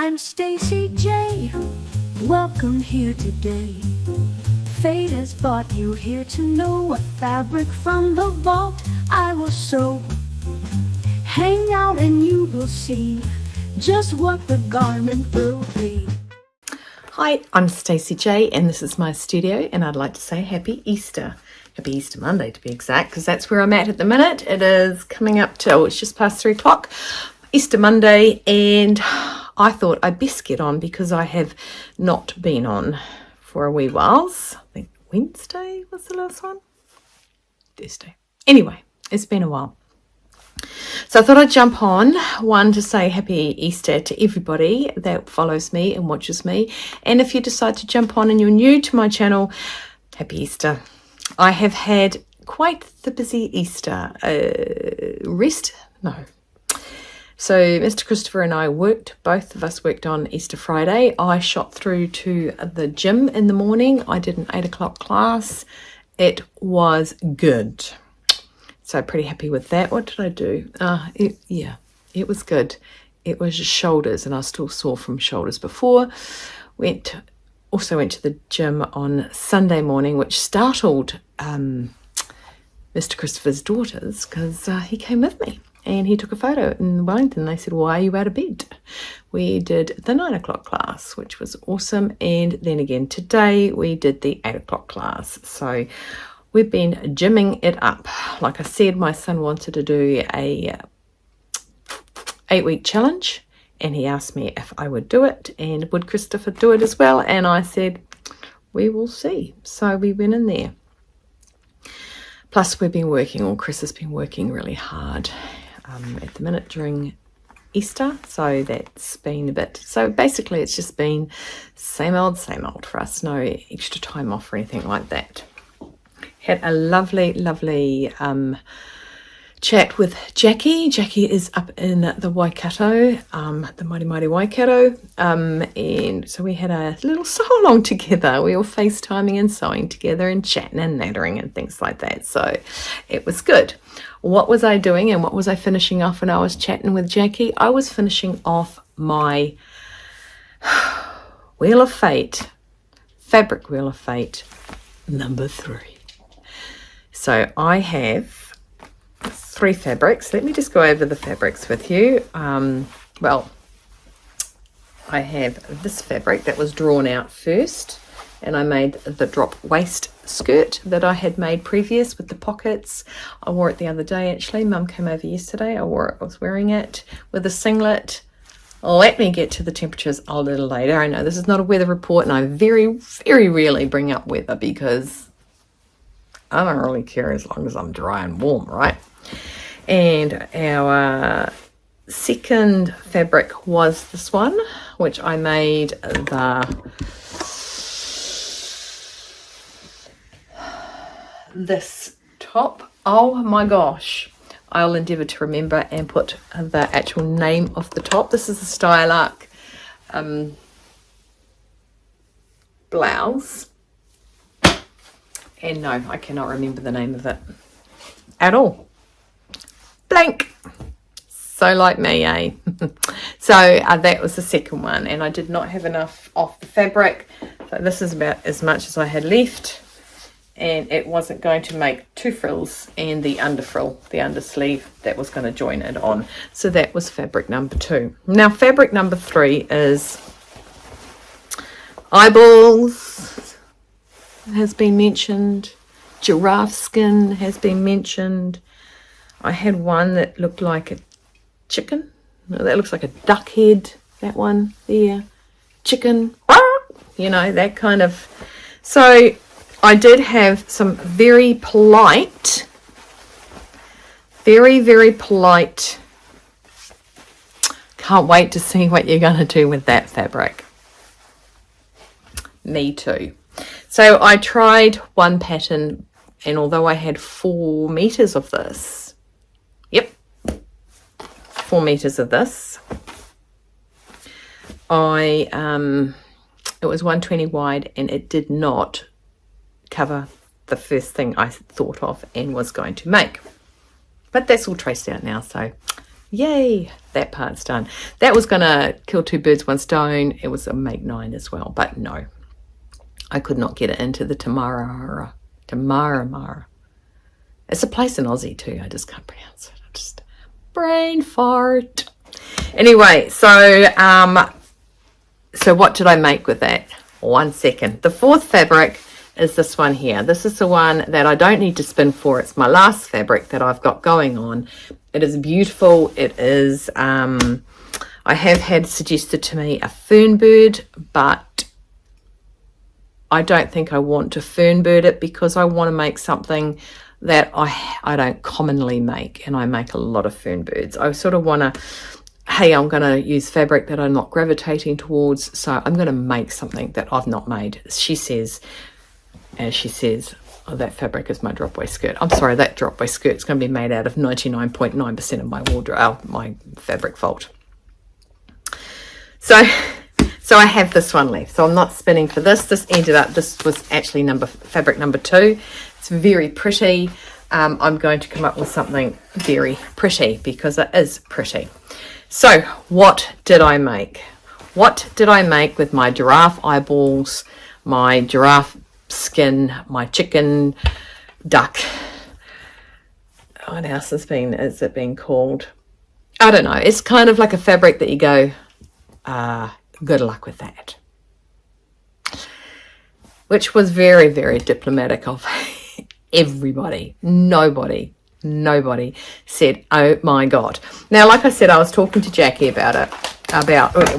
I'm StaceyJ. Welcome here today. Fate has brought you here to know what fabric from the vault I will sew. Hang out and you will see just what the garment will be. Hi, I'm StaceyJ and this is my studio, and I'd like to say Happy Easter. Happy Easter Monday to be exact, because that's where I'm at the minute. It is coming up till, it's just past 3 o'clock, Easter Monday, and I thought I'd best get on because I have not been on for a wee while. I think Wednesday was the last one. Thursday. Anyway, it's been a while. So I thought I'd jump on, one, to say Happy Easter to everybody that follows me and watches me. And if you decide to jump on and you're new to my channel, Happy Easter. I have had quite the busy Easter. So Mr. Christopher and I both of us worked on Easter Friday. I shot through to the gym in the morning. I did an 8 o'clock class. It was good. So pretty happy with that. What did I do? It was good. It was just shoulders, and I was still sore from shoulders before. Also went to the gym on Sunday morning, which startled Mr. Christopher's daughters, because he came with me and he took a photo in Wellington. They said, why are you out of bed? We did the 9 o'clock class, which was awesome. And then again today we did the 8 o'clock class. So we've been gymming it up. Like I said, my son wanted to do a 8-week challenge, and he asked me if I would do it and would Christopher do it as well. And I said, we will see. So we went in there. Plus we've been working, or Chris has been working really hard at the minute during Easter. So that's been a bit, so basically it's just been same old for us. No extra time off or anything like that. Had a lovely chat with Jackie. Jackie is up in the Waikato, the mighty Waikato, and so we had a little sew along together. We were FaceTiming and sewing together and chatting and nattering and things like that. So it was good. What was I doing and what was I finishing off when I was chatting with Jackie? I was finishing off my Wheel of Fate, fabric Wheel of Fate number 3. So I have 3 fabrics. Let me just go over the fabrics with you. Well, I have this fabric that was drawn out first, and I made the drop waist skirt that I had made previous with the pockets. I wore it the other day actually. Mum came over yesterday. I was wearing it with a singlet. Let me get to the temperatures a little later. I know this is not a weather report, and I very rarely bring up weather because I don't really care as long as I'm dry and warm, right? And our second fabric was this one, which I made this top. Oh my gosh. I'll endeavour to remember and put the actual name of the top. This is the Style Arc blouse. And no, I cannot remember the name of it at all. Blank. So like me, eh? So that was the second one, and I did not have enough off the fabric. So this is about as much as I had left, and it wasn't going to make 2 frills and the under frill, the undersleeve that was going to join it on. So that was fabric number 2. Now fabric number 3 is eyeballs. Has been mentioned. Giraffe skin has been mentioned. I had one that looked like a chicken. No, that looks like a duck head. That one there. Chicken. You know, that kind of. So I did have some very polite, very polite. Can't wait to see what you're going to do with that fabric. Me too. So I tried one pattern, and although I had 4 meters of this, 4 meters of this, it was 120 wide, and it did not cover the first thing I thought of and was going to make. But that's all traced out now, so Yay, that part's done. That was going to kill two birds, one stone. It was a make 9 as well, but no. I could not get it into the Tamara. It's a place in Aussie too. I just can't pronounce it. I just brain fart. Anyway, so what did I make with that? 1 second. The fourth fabric is this one here. This is the one that I don't need to spin for. It's my last fabric that I've got going on. It is beautiful. It is, I have had suggested to me a fern bird, but I don't think I want to fern bird it because I want to make something that I don't commonly make, and I make a lot of fern birds. I sort of want to, hey, I'm going to use fabric that I'm not gravitating towards, so I'm going to make something that I've not made. She says, oh, that fabric is my drop waist skirt. I'm sorry, that drop waist skirt is going to be made out of 99.9% of my wardrobe, my fabric fault. So I have this one left. So I'm not spinning for this. This was actually fabric number 2. It's very pretty. I'm going to come up with something very pretty because it is pretty. So what did I make? What did I make with my giraffe eyeballs, my giraffe skin, my chicken, duck? What else is it being called? I don't know. It's kind of like a fabric that you go, good luck with that. Which was very, very diplomatic of everybody. Nobody said, oh my God. Now, like I said, I was talking to Jackie about it,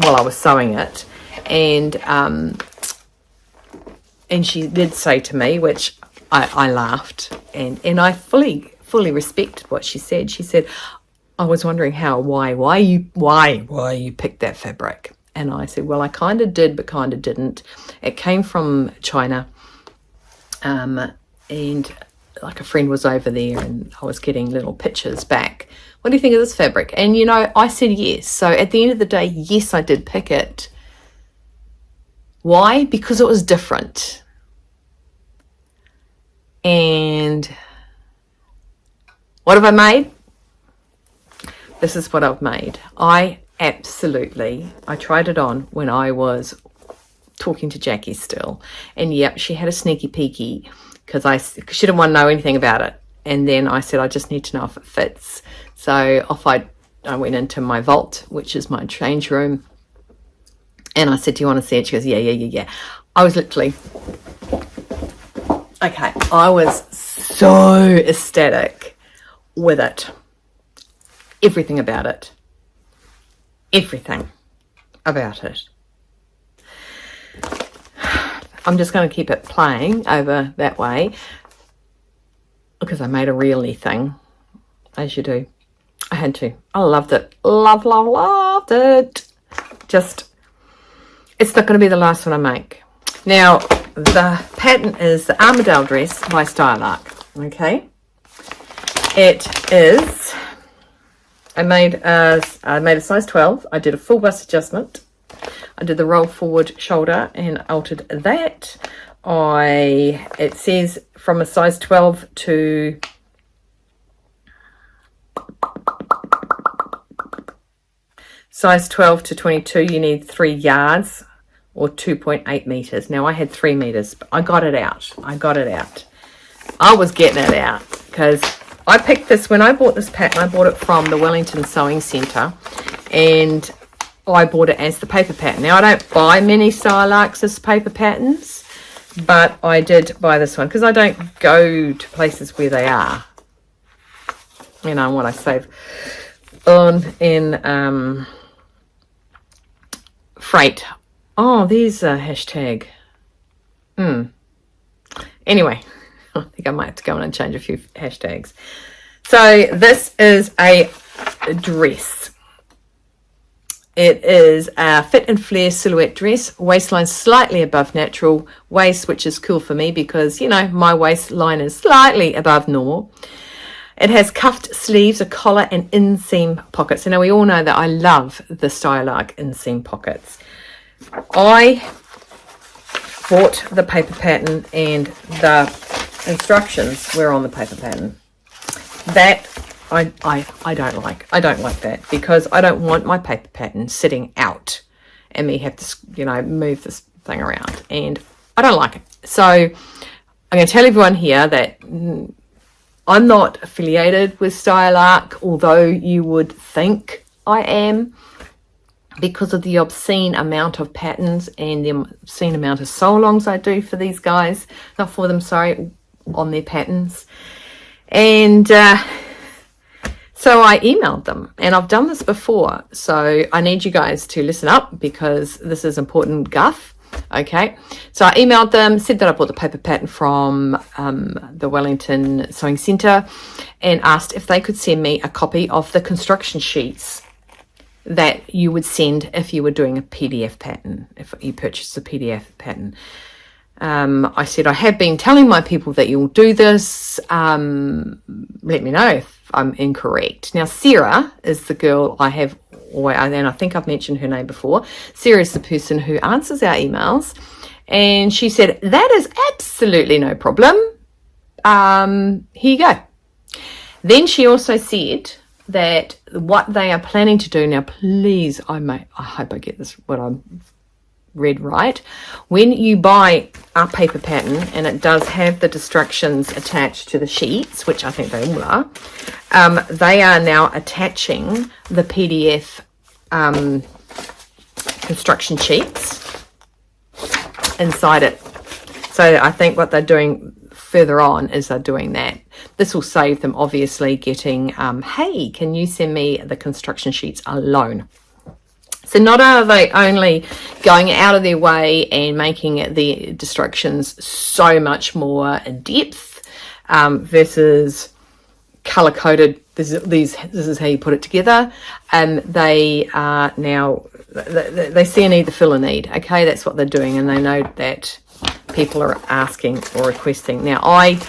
while I was sewing it, and she did say to me, which I laughed, and I fully respected what she said. She said, I was wondering why you picked that fabric. And I said, well, I kind of did, but kind of didn't. It came from China, and like a friend was over there, and I was getting little pictures back. What do you think of this fabric? And, you know, I said yes. So at the end of the day, yes, I did pick it. Why? Because it was different. And what have I made? This is what I've made. I tried it on when I was talking to Jackie still. And yep, she had a sneaky peeky because she didn't want to know anything about it. And then I said, I just need to know if it fits. So off I went into my vault, which is my change room. And I said, do you want to see it? She goes, yeah. I was literally, okay, I was so ecstatic with it. Everything about it. Everything about it. I'm just going to keep it playing over that way because I made a really thing, as you do. I had to. I loved it. Loved it. Just, it's not going to be the last one I make. Now, the pattern is the Armadale dress by Stylark. Okay. It is, I made a size 12. I did a full bust adjustment. I did the roll forward shoulder and altered that. It says from a size 12 to size 12 to 22, you need 3 yards or 2.8 meters. Now I had 3 meters, but I got it out. I was getting it out because I picked this when I bought this pattern. I bought it from the Wellington Sewing Centre, and I bought it as the paper pattern. Now, I don't buy many Stylarks as paper patterns, but I did buy this one because I don't go to places where they are. You know what I save on in freight. Oh, there's a hashtag. Anyway, I think I might have to go in and change a few hashtags. So this is a dress. It is a fit and flare silhouette dress, waistline slightly above natural waist, which is cool for me because, you know, my waistline is slightly above normal. It has cuffed sleeves, a collar, and inseam pockets. And now we all know that I love the Stylark inseam pockets. I bought the paper pattern, and the instructions were on the paper pattern. That I don't like that, because I don't want my paper pattern sitting out and me have to, you know, move this thing around, and I don't like it. So I'm going to tell everyone here that I'm not affiliated with Stylarc, although you would think I am, because of the obscene amount of patterns and the obscene amount of sew-alongs I do for these guys, not for them, sorry, on their patterns. And so I emailed them, and I've done this before, so I need you guys to listen up, because this is important guff. Okay, so I emailed them, said that I bought the paper pattern from the Wellington Sewing Centre, and asked if they could send me a copy of the construction sheets that you would send if you were doing a PDF pattern, if you purchased a PDF pattern. I said, I have been telling my people that you'll do this. Let me know if I'm incorrect. Now, Sarah is the girl I have, and I think I've mentioned her name before. Sarah is the person who answers our emails, and she said, that is absolutely no problem. Here you go. Then she also said that what they are planning to do now, please, I hope I get this, what I'm read right. When you buy a paper pattern and it does have the instructions attached to the sheets, which I think they all are, they are now attaching the PDF construction sheets inside it. So I think what they're doing further on is they're doing that. This will save them obviously getting, hey, can you send me the construction sheets alone? So not are they only going out of their way and making the instructions so much more in depth versus color coded. This is how you put it together. They are now, they see a need to fill a need. Okay, that's what they're doing, and they know that people are asking or requesting. Now I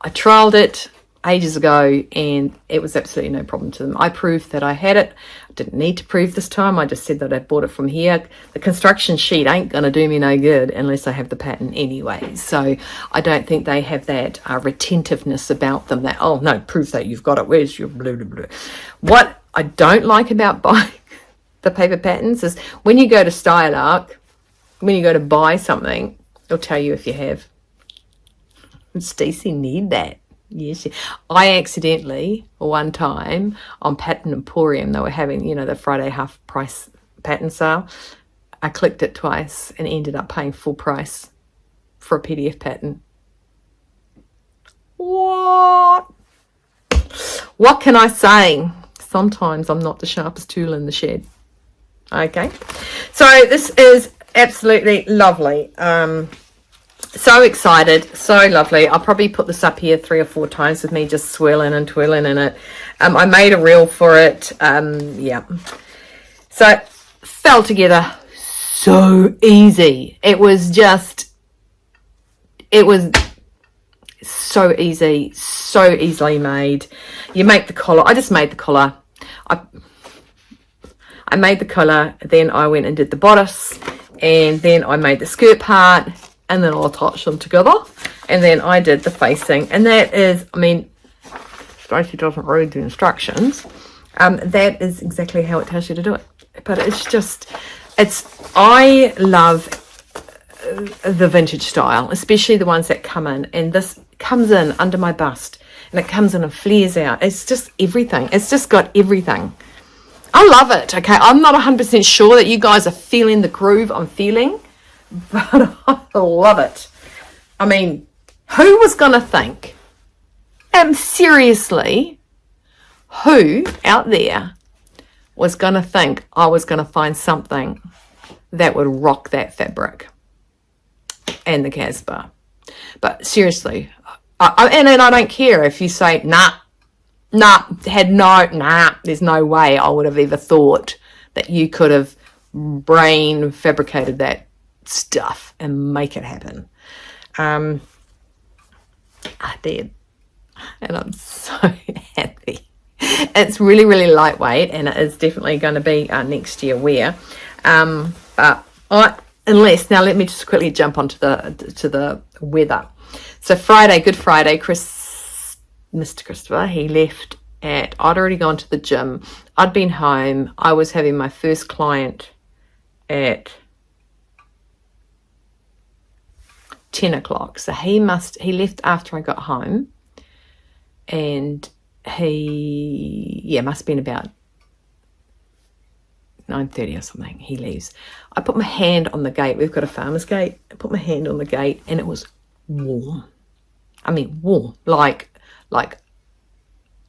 trialed it ages ago, and it was absolutely no problem to them. I proved that I had it. I didn't need to prove this time. I just said that I bought it from here. The construction sheet ain't going to do me no good unless I have the pattern anyway. So I don't think they have that retentiveness about them that, oh no, prove that you've got it. Where's your blah, blah, blah. What I don't like about buying the paper patterns is when you go to Stylarc, when you go to buy something, it'll tell you if you have. Stacey need that. Yes, I accidentally one time on Pattern Emporium, they were having, you know, the Friday half price pattern sale. I clicked it twice and ended up paying full price for a PDF pattern. What can I say? Sometimes I'm not the sharpest tool in the shed. Okay, so this is absolutely lovely. So excited, so lovely. I'll probably put this up here 3 or 4 times with me just swirling and twirling in it. I made a reel for it. Yeah. So it fell together so easy. It was so easy, so easily made. You make the collar. I just made the collar. I made the collar, then I went and did the bodice, and then I made the skirt part, and then I'll attach them together, and then I did the facing. And that is, I mean, Stacey doesn't read the instructions. That is exactly how it tells you to do it. But it's just, I love the vintage style, especially the ones that come in, and this comes in under my bust, and it comes in and flares out. It's just everything. It's just got everything. I love it. Okay, I'm not 100% sure that you guys are feeling the groove I'm feeling, but I love it. I mean, who was going to think? Seriously, who out there was going to think I was going to find something that would rock that fabric and the Casbah? But seriously, and I don't care if you say, there's no way I would have ever thought that you could have brain fabricated that stuff and make it happen. I did, and I'm so happy. It's really, really lightweight, and it is definitely going to be next year wear. Unless, now let me just quickly jump onto the weather. So Friday, Good Friday, Mr. Christopher, he left I'd already gone to the gym. I'd been home. I was having my first client at 10 o'clock. So he left after I got home, and he must have been about 9:30 or something. He leaves. I put my hand on the gate. We've got a farmer's gate. I put my hand on the gate, and it was warm. I mean, warm, like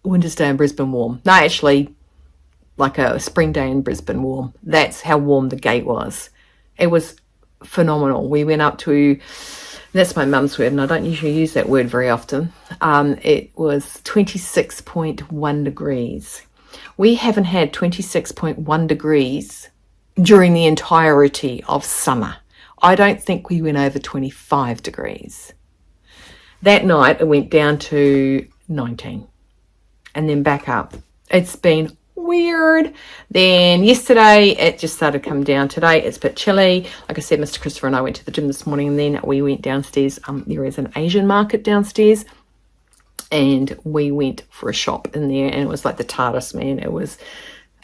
winter's day in Brisbane warm. No, actually, like a spring day in Brisbane warm. That's how warm the gate was. It was phenomenal. We went up to, that's my mum's word, and I don't usually use that word very often. It was 26.1 degrees. We haven't had 26.1 degrees during the entirety of summer. I don't think we went over 25 degrees. That night, it went down to 19 and then back up. It's been weird. Then yesterday, it just started to come down. Today, it's a bit chilly. Like I said, Mr. Christopher and I went to the gym this morning, and then we went downstairs. There is an Asian market downstairs, and we went for a shop in there, and it was like the TARDIS, man. It was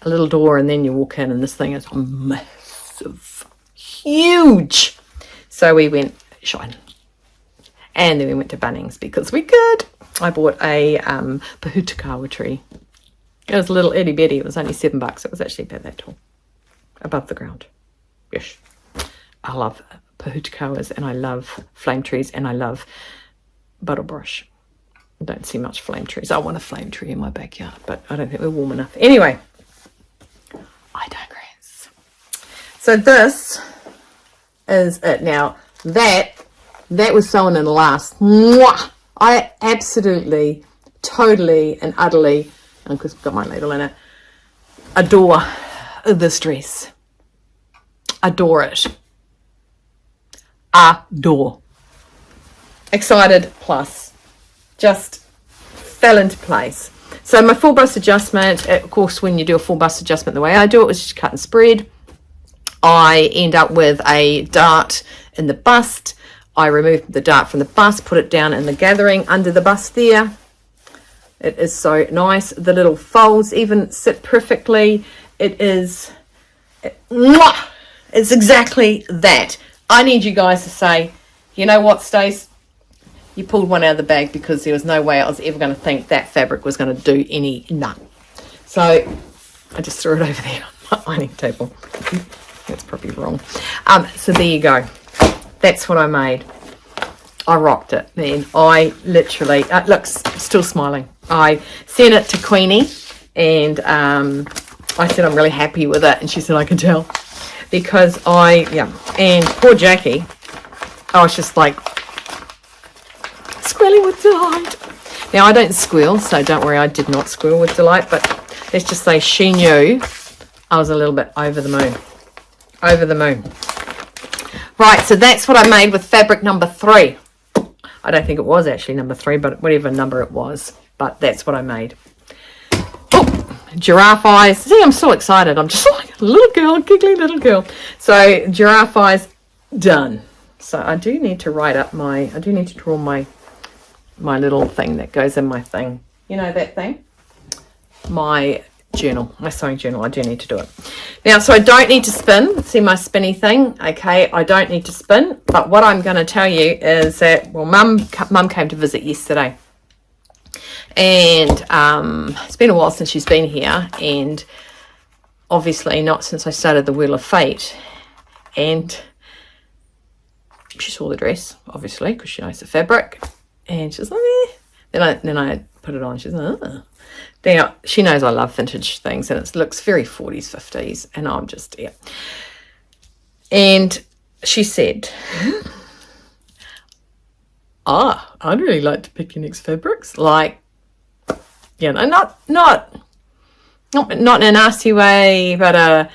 a little door, and then you walk in, and this thing is massive, huge. So we went shopping, and then we went to Bunnings because we could. I bought a Pohutukawa tree. It was a little itty bitty. It was only $7. It was actually about that tall, above the ground. Yes, I love Pohutukawas, and I love flame trees, and I love butterbrush. I don't see much flame trees. I want a flame tree in my backyard, but I don't think we're warm enough. Anyway, I digress. So this is it. Now that was sewn in last. Mwah! I absolutely, totally, and utterly, and because I've got my ladle in it, adore this dress. Adore it. Adore. Excited plus. Just fell into place. So my full bust adjustment, of course, when you do a full bust adjustment the way I do it, was just cut and spread. I end up with a dart in the bust. I removed the dart from the bust, put it down in the gathering under the bust there. It is so nice. The little folds even sit perfectly. It's exactly that. I need you guys to say, you know what, Stace? You pulled one out of the bag, because there was no way I was ever going to think that fabric was going to do any, no. So I just threw it over there on my ironing table. That's probably wrong. So there you go. That's what I made. I rocked it, man. I literally, look, still smiling. I sent it to Queenie, and I said I'm really happy with it, and she said I can tell, because and poor Jackie, I was just like squealing with delight. Now I don't squeal, so don't worry, I did not squeal with delight, but let's just say she knew I was a little bit over the moon. Over the moon. Right, so that's what I made with fabric number 3. I don't think it was actually number 3, but whatever number it was. But that's what I made. Oh, giraffe eyes. See, I'm so excited. I'm just like a little girl, giggly little girl. So giraffe eyes, done. So I do need to draw my little thing that goes in my thing. You know that thing? My journal, my sewing journal. I do need to do it. Now, so I don't need to spin. See my spinny thing? Okay, I don't need to spin. But what I'm going to tell you is that, well, Mum came to visit yesterday. And it's been a while since she's been here. And obviously not since I started the Wheel of Fate. And she saw the dress, obviously, because she knows the fabric. And she's like, eh. Then I put it on. She's like, oh. Now, she knows I love vintage things, and it looks very 40s, 50s, and I'm just, yeah. And she said, I'd really like to pick your next fabrics. Like, you know, not in a nasty way, but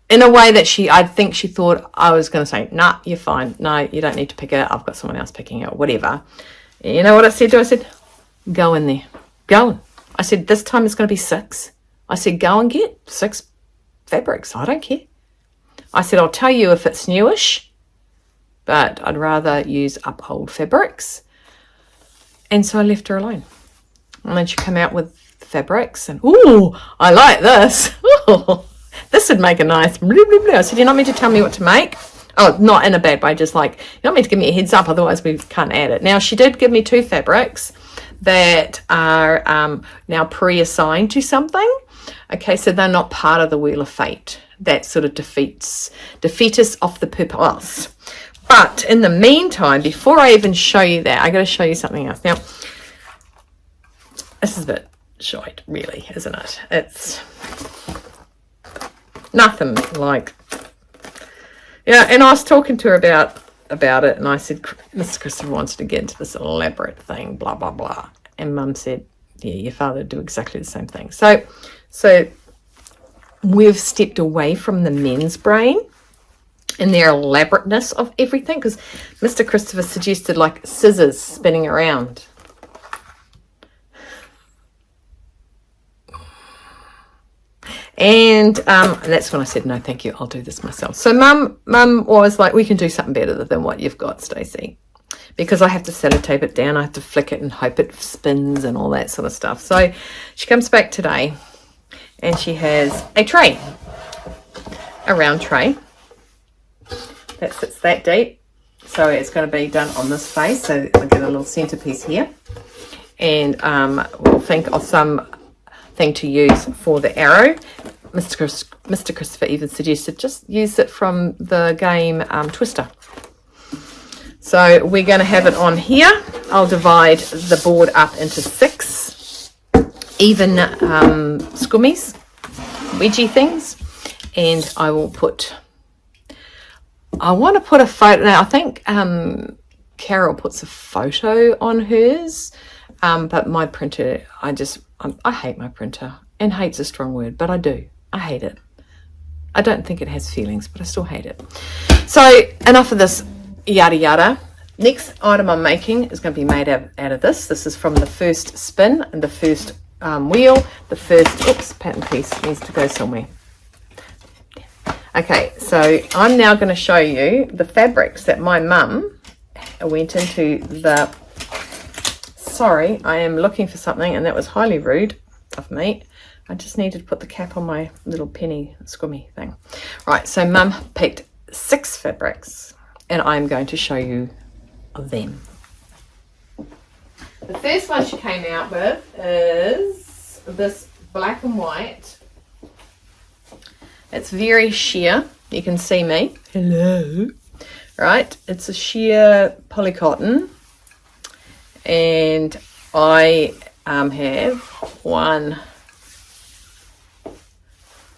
in a way that I think she thought I was going to say, nah, you're fine. No, you don't need to pick it. I've got someone else picking it, whatever. And you know what I said to her? I said, go in there. Go. I said, this time it's going to be 6. I said, go and get 6 fabrics. I don't care. I said, I'll tell you if it's newish, but I'd rather use up old fabrics. And so I left her alone. And then she came out with fabrics, and ooh, I like this. Ooh, this would make a nice blah, blah, blah. So do you not mean to tell me what to make? Oh, not in a bad way, just like, you don't mean to give me a heads up, otherwise we can't add it. Now, she did give me 2 fabrics that are now pre-assigned to something. Okay, so they're not part of the Wheel of Fate. That sort of defeats us off the purpose. But in the meantime, before I even show you that, I got to show you something else. Now, this is a bit shite, really, isn't it? It's nothing like... Yeah, and I was talking to her about it, and I said, Mr. Christopher wants to get into this elaborate thing, blah, blah, blah. And Mum said, yeah, your father would do exactly the same thing. So we've stepped away from the men's brain and their elaborateness of everything, because Mr. Christopher suggested like scissors spinning around. And that's when I said, no, thank you, I'll do this myself. So mum was like, we can do something better than what you've got, Stacey. Because I have to sellotape it down, I have to flick it and hope it spins and all that sort of stuff. So she comes back today and she has a tray, a round tray that sits that deep. So it's going to be done on this face. So I'll get a little centerpiece here. And we'll think of some thing to use for the arrow. Mr. Christopher even suggested just use it from the game Twister. So we're going to have it on here. I'll divide the board up into 6 even scummies, wedgie things, and I will put... I want to put a photo. Now I think Carole puts a photo on hers, but my printer, I hate my printer. And hate's a strong word, but I do. I hate it. I don't think it has feelings, but I still hate it. So enough of this yada yada. Next item I'm making is going to be made out of this. This is from the first spin and the first wheel. The first, pattern piece needs to go somewhere. Okay, so I'm now going to show you the fabrics that my mum went into the... Sorry, I am looking for something, and that was highly rude of me. I just needed to put the cap on my little penny scummy thing. Right, so Mum picked 6 fabrics, and I'm going to show you them. The first one she came out with is this black and white. It's very sheer. You can see me. Hello. Right, it's a sheer polycotton. And I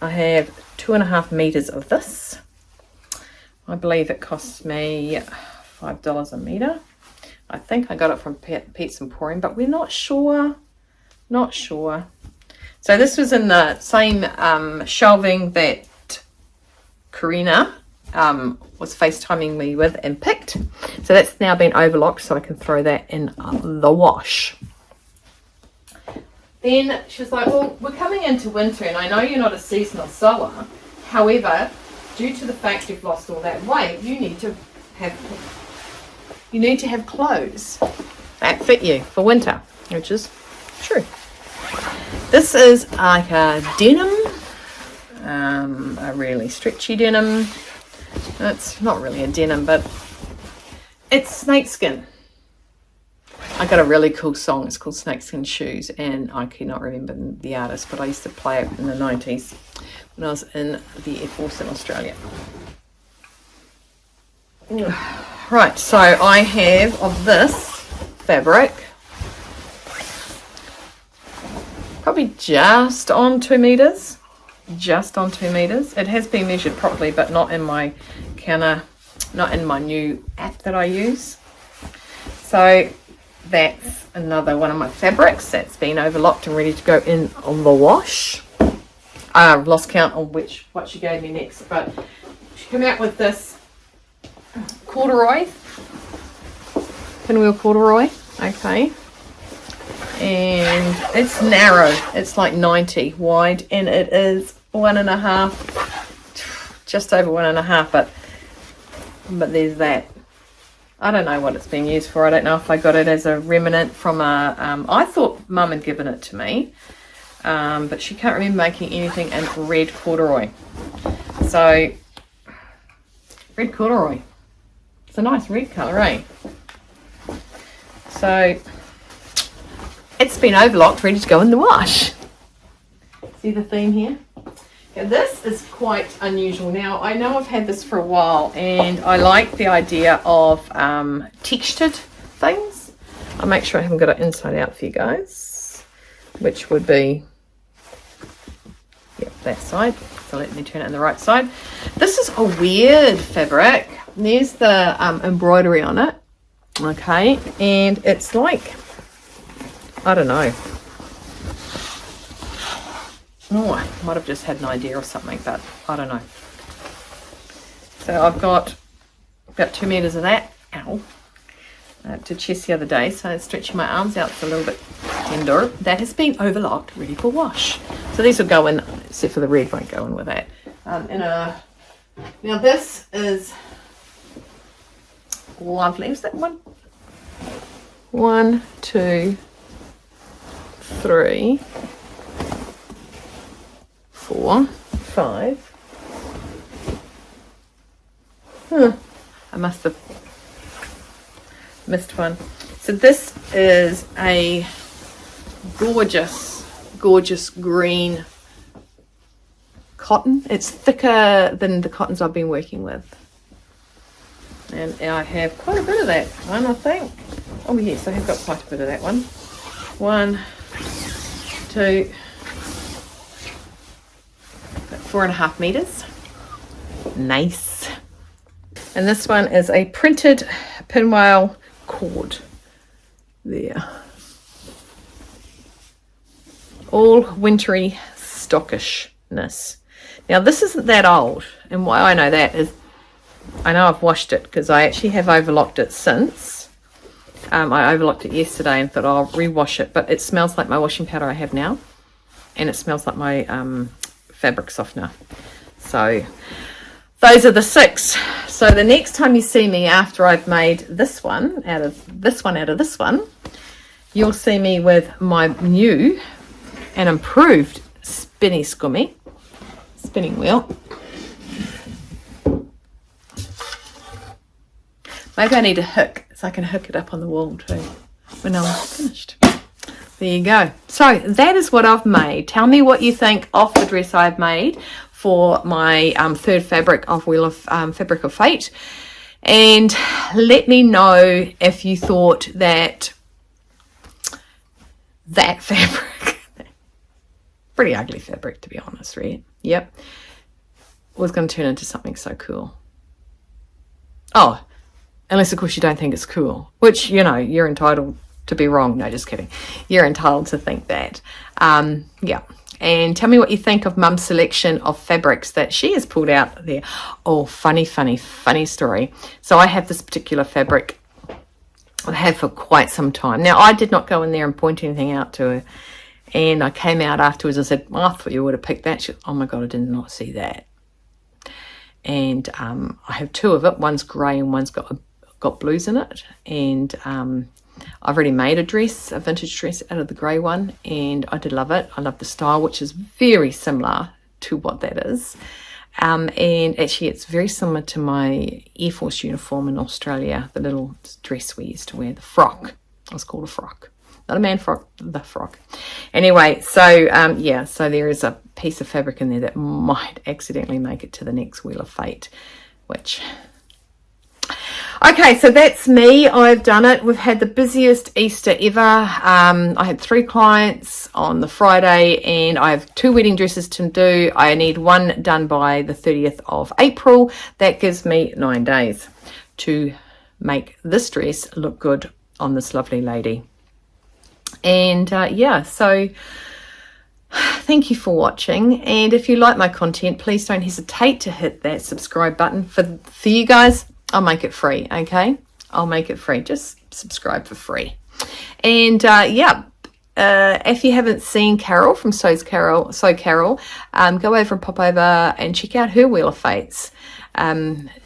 have 2.5 meters of this. I believe it costs me $5 a meter. I think I got it from Pete's Emporium, but we're not sure. Not sure. So this was in the same shelving that Karina was FaceTiming me with and picked. So that's now been overlocked, so I can throw that in the wash. Then she was like, well, we're coming into winter, and I know you're not a seasonal sewer. However, due to the fact you've lost all that weight, you need to have clothes that fit you for winter, which is true. This is like a denim, a really stretchy denim. It's not really a denim, but it's snakeskin. I got a really cool song. It's called Snakeskin Shoes, and I cannot remember the artist, but I used to play it in the 90s when I was in the Air Force in Australia. Right, so I have of this fabric probably just on 2 meters. Just on 2 meters. It has been measured properly, but not in my counter, not in my new app that I use. So that's another one of my fabrics that's been overlocked and ready to go in on the wash. I've lost count on what she gave me next, but she came out with this corduroy, pinwheel corduroy. Okay. And it's narrow. It's like 90 wide, and it is 1.5, just over 1.5, but there's that. I don't know what it's being used for. I don't know if I got it as a remnant from a I thought Mum had given it to me, but she can't remember making anything in red corduroy. So, red corduroy. It's a nice red colour, eh? So, it's been overlocked, ready to go in the wash. See the theme here? Now, this is quite unusual. Now, I know I've had this for a while, and I like the idea of textured things. I'll make sure I haven't got it inside out for you guys, which would be, yep, that side. So let me turn it on the right side. This is a weird fabric. There's the embroidery on it, okay, and it's like, I don't know. Oh, I might have just had an idea or something, but I don't know. So I've got about 2 meters of that. Ow. To chest the other day, so stretching my arms out, it's a little bit tender. That has been overlocked, ready for wash. So these will go in, except for the red won't go in with that. Now this is lovely. Is that one? 1, 2, 3, 4, 5. I must have missed one. So this is a gorgeous green cotton. It's thicker than the cottons I've been working with, and I have quite a bit of that one, I think. Oh yes, I have got quite a bit of that one. 1, 2, 4.5 meters. Nice. And this one is a printed pinwheel cord there. All wintry stockishness. Now this isn't that old, and why I know that is I know I've washed it because I actually have overlocked it since. I overlocked it yesterday and thought, oh, I'll rewash it, but it smells like my washing powder I have now, and it smells like my fabric softener. So those are the 6. So the next time you see me after I've made this one out of this one, you'll see me with my new and improved spinning wheel. Maybe I need a hook so I can hook it up on the wall too when I'm finished. There you go. So that is what I've made. Tell me what you think of the dress I've made for my third fabric of Wheel of Fabric of Fate, and let me know if you thought that fabric, pretty ugly fabric to be honest, right? Yep, was going to turn into something so cool. Oh, unless of course you don't think it's cool, which, you know, you're entitled to be wrong. No, just kidding. You're entitled to think that. Yeah. And tell me what you think of Mum's selection of fabrics that she has pulled out there. Oh, funny story. So I have this particular fabric I've had for quite some time. Now, I did not go in there and point anything out to her. And I came out afterwards and said, oh, I thought you would have picked that. She said, oh my God, I did not see that. And I have 2 of it. One's grey and one's got blues in it. And I've already made a vintage dress out of the grey one, and I did love it. I love the style, which is very similar to what that is. And actually it's very similar to my Air Force uniform in Australia, the little dress we used to wear, the frock. It was called a frock. Not a man frock, the frock. Anyway, so yeah, so there is a piece of fabric in there that might accidentally make it to the next Wheel of Fate, which... Okay, so that's me. I've done it. We've had the busiest Easter ever. I had 3 clients on the Friday, and I have 2 wedding dresses to do. I need 1 done by the 30th of April. That gives me 9 days to make this dress look good on this lovely lady. And yeah, so thank you for watching. And if you like my content, please don't hesitate to hit that subscribe button. For you guys, I'll make it free, okay? I'll make it free. Just subscribe for free. And yeah, if you haven't seen Carole from So Carole, go over and pop over and check out her Wheel of Fates.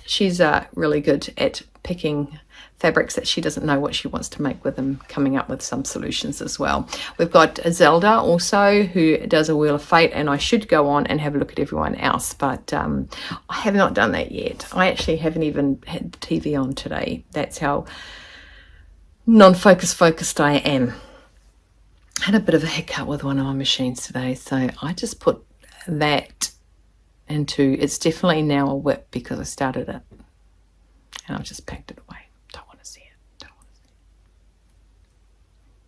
She's really good at picking fabrics that she doesn't know what she wants to make with them, coming up with some solutions as well. We've got Zelda also, who does a Wheel of Fate, and I should go on and have a look at everyone else, but I have not done that yet. I actually haven't even had the TV on today. That's how focused I am. I had a bit of a hiccup with one of my machines today, so I just put that into, it's definitely now a whip because I started it, and I've just packed it away. Don't want to see it.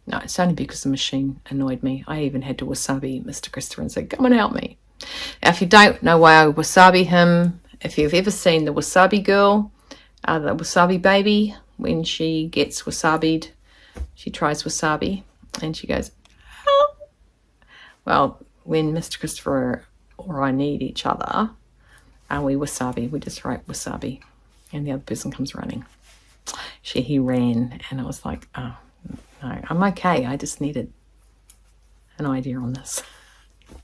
No, it's only because the machine annoyed me. I even had to wasabi Mr. Christopher and say, come and help me. Now, if you don't know why I wasabi him, if you've ever seen the wasabi girl, the wasabi baby, when she gets wasabied, she tries wasabi and she goes, oh. Well, when Mr. Christopher or I need each other, and we wasabi, we just write wasabi, and the other person comes running. He ran, and I was like, oh, no, I'm okay. I just needed an idea on this.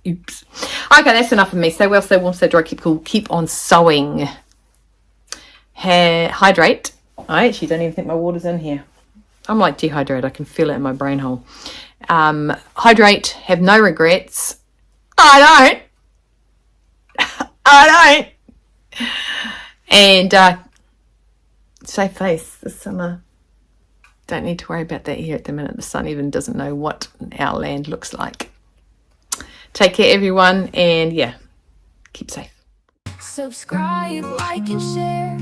Oops. Okay, that's enough of me. Stay well, stay warm, stay dry, keep cool, keep on sewing. Hydrate. I actually don't even think my water's in here. I'm like dehydrated. I can feel it in my brain hole. Hydrate. Have no regrets. I don't. And safe face this summer. Don't need to worry about that here at the minute. The sun even doesn't know what our land looks like. Take care, everyone, and yeah, keep safe. Subscribe, like, and share,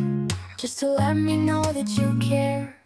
just to let me know that you care.